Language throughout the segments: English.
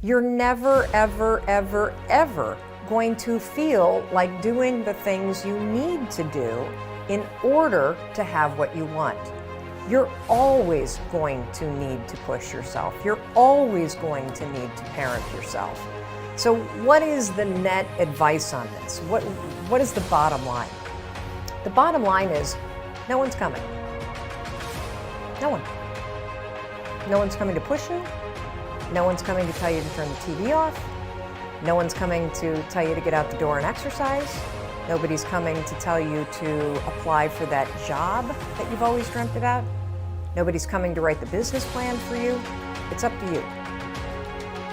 You're never, ever, ever, ever going to feel like doing the things you need to do in order to have what you want. You're always going to need to push yourself. You're always going to need to parent yourself. So what is the net advice on this? What is the bottom line? The bottom line is no one's coming. No one. No one's coming to push you. No one's coming to tell you to turn the TV off. No one's coming to tell you to get out the door and exercise. Nobody's coming to tell you to apply for that job that you've always dreamt about. Nobody's coming to write the business plan for you. It's up to you.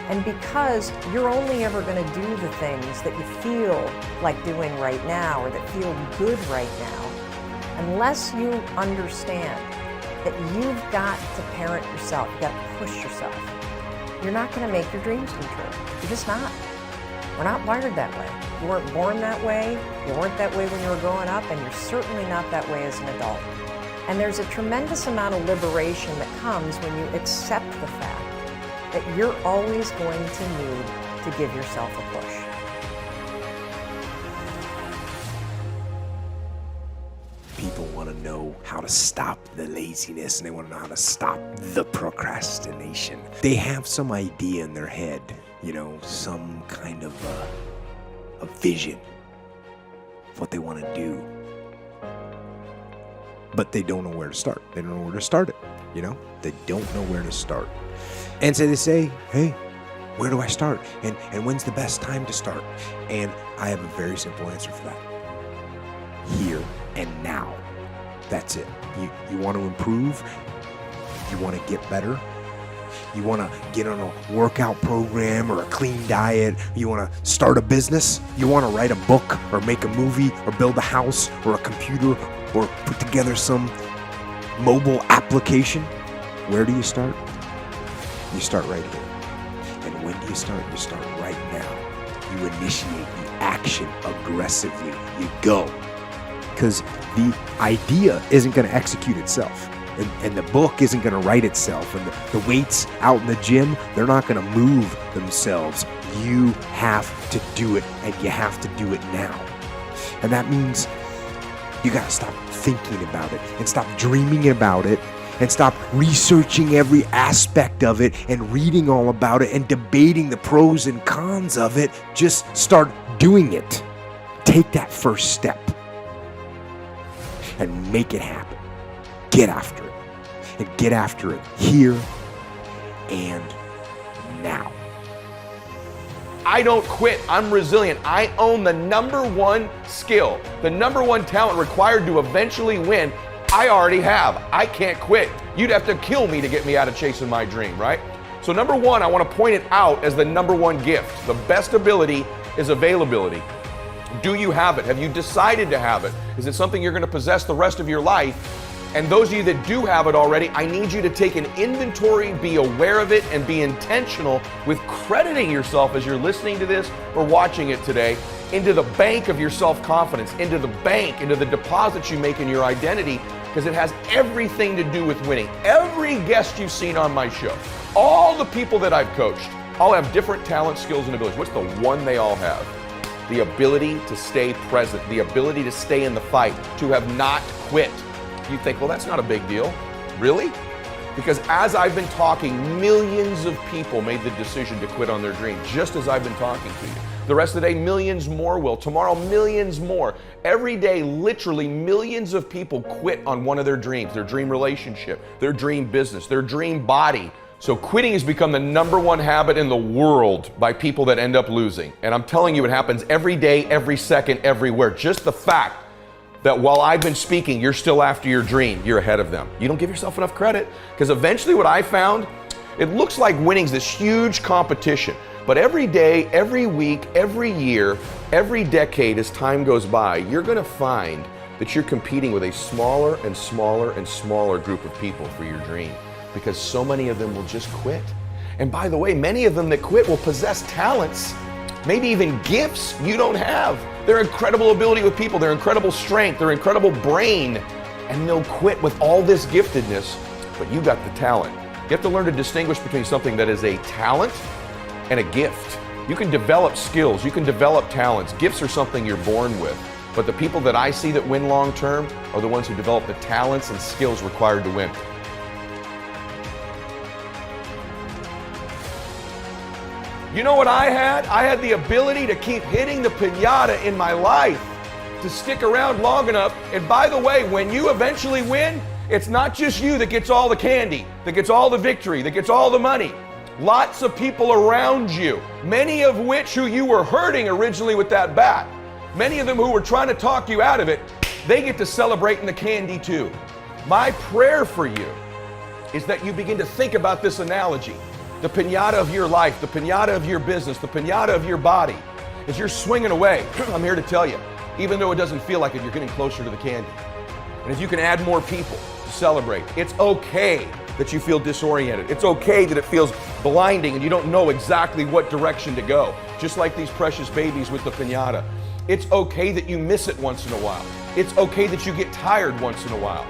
And because you're only ever going to do the things that you feel like doing right now or that feel good right now, unless you understand that you've got to parent yourself, you've got to push yourself, you're not going to make your dreams come true. You're just not. We're not wired that way. You weren't born that way, you weren't that way when you were growing up, and you're certainly not that way as an adult. And there's a tremendous amount of liberation that comes when you accept the fact that you're always going to need to give yourself a push. People want to know how to stop the laziness, and they want to know how to stop the procrastination. They have some idea in their head, some kind of a vision of what they want to do. But they don't know where to start. They don't know where to start it, They don't know where to start. And so they say, hey, where do I start? And when's the best time to start? And I have a very simple answer for that. Here and now. That's it. You want to improve? You want to get better? You want to get on a workout program or a clean diet? You want to start a business? You want to write a book or make a movie or build a house or a computer or put together some mobile application? Where do you start? You start right here. And when do you start? You start right now. You initiate the action aggressively. You go. Because the idea isn't going to execute itself. And the book isn't going to write itself. And the weights out in the gym, they're not going to move themselves. You have to do it, and you have to do it now. And that means you got to stop thinking about it and stop dreaming about it and stop researching every aspect of it and reading all about it and debating the pros and cons of it. Just start doing it. Take that first step and make it happen. Get after it. And get after it here and now. I don't quit. I'm resilient. I own the number one skill, the number one talent required to eventually win. I already have. I can't quit. You'd have to kill me to get me out of chasing my dream, right? So number one, I want to point it out as the number one gift. The best ability is availability. Do you have it? Have you decided to have it? Is it something you're going to possess the rest of your life? And those of you that do have it already, I need you to take an inventory, be aware of it, and be intentional with crediting yourself as you're listening to this or watching it today into the bank of your self-confidence, into the bank, into the deposits you make in your identity, because it has everything to do with winning. Every guest you've seen on my show, all the people that I've coached, all have different talents, skills, and abilities. What's the one they all have? The ability to stay present, the ability to stay in the fight, to have not quit. You think, well, that's not a big deal. Really? Because as I've been talking, millions of people made the decision to quit on their dream, just as I've been talking to you. The rest of the day, millions more will. Tomorrow, millions more. Every day, literally millions of people quit on one of their dreams, their dream relationship, their dream business, their dream body. So quitting has become the number one habit in the world by people that end up losing. And I'm telling you, it happens every day, every second, everywhere. Just the fact that while I've been speaking, you're still after your dream, you're ahead of them. You don't give yourself enough credit, because eventually what I found, it looks like winning's this huge competition. But every day, every week, every year, every decade as time goes by, you're gonna find that you're competing with a smaller and smaller and smaller group of people for your dream, because so many of them will just quit. And by the way, many of them that quit will possess talents, maybe even gifts you don't have. Their incredible ability with people, their incredible strength, their incredible brain, and they'll quit with all this giftedness, but you got the talent. You have to learn to distinguish between something that is a talent and a gift. You can develop skills, you can develop talents. Gifts are something you're born with. But the people that I see that win long term are the ones who develop the talents and skills required to win. You know what I had? I had the ability to keep hitting the piñata in my life, to stick around long enough. And by the way, when you eventually win, it's not just you that gets all the candy, that gets all the victory, that gets all the money. Lots of people around you, many of which who you were hurting originally with that bat, many of them who were trying to talk you out of it, they get to celebrate in the candy too. My prayer for you is that you begin to think about this analogy. The piñata of your life, the piñata of your business, the piñata of your body. As you're swinging away, I'm here to tell you, even though it doesn't feel like it, you're getting closer to the candy. And if you can add more people to celebrate, it's okay that you feel disoriented. It's okay that it feels blinding and you don't know exactly what direction to go. Just like these precious babies with the piñata. It's okay that you miss it once in a while. It's okay that you get tired once in a while.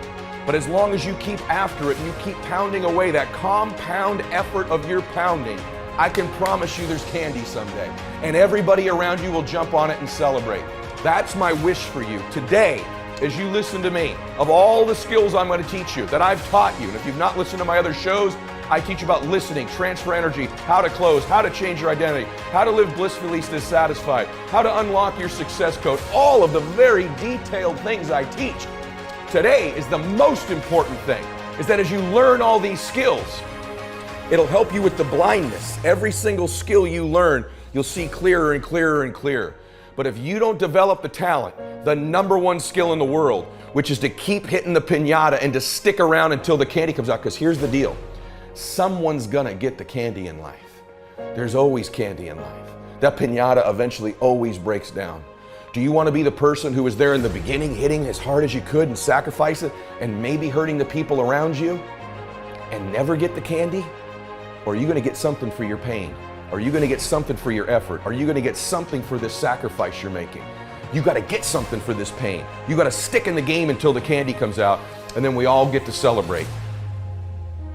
But as long as you keep after it and you keep pounding away that compound effort of your pounding, I can promise you there's candy someday. And everybody around you will jump on it and celebrate. That's my wish for you today as you listen to me. Of all the skills I'm going to teach you, that I've taught you, and if you've not listened to my other shows, I teach about listening, transfer energy, how to close, how to change your identity, how to live blissfully dissatisfied, how to unlock your success code, all of the very detailed things I teach. Today is the most important thing, is that as you learn all these skills, it'll help you with the blindness. Every single skill you learn, you'll see clearer and clearer and clearer. But if you don't develop the talent, the number one skill in the world, which is to keep hitting the piñata and to stick around until the candy comes out, because here's the deal. Someone's gonna get the candy in life. There's always candy in life. That piñata eventually always breaks down. Do you want to be the person who was there in the beginning, hitting as hard as you could and sacrifice it, and maybe hurting the people around you, and never get the candy? Or are you going to get something for your pain? Are you going to get something for your effort? Are you going to get something for this sacrifice you're making? You got to get something for this pain. You got to stick in the game until the candy comes out, and then we all get to celebrate.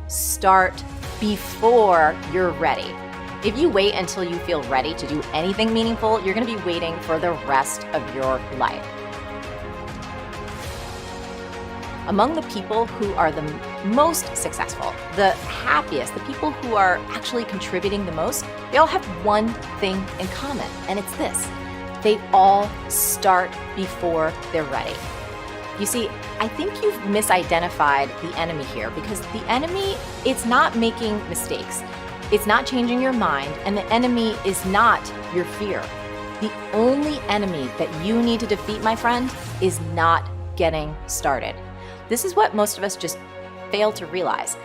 Start before you're ready. If you wait until you feel ready to do anything meaningful, you're going to be waiting for the rest of your life. Among the people who are the most successful, the happiest, the people who are actually contributing the most, they all have one thing in common, and it's this. They all start before they're ready. You see, I think you've misidentified the enemy here, because the enemy, it's not making mistakes. It's not changing your mind, and the enemy is not your fear. The only enemy that you need to defeat, my friend, is not getting started. This is what most of us just fail to realize.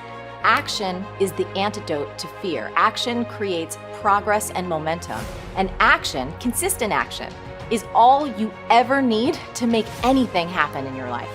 Action is the antidote to fear. Action creates progress and momentum. And action, consistent action, is all you ever need to make anything happen in your life.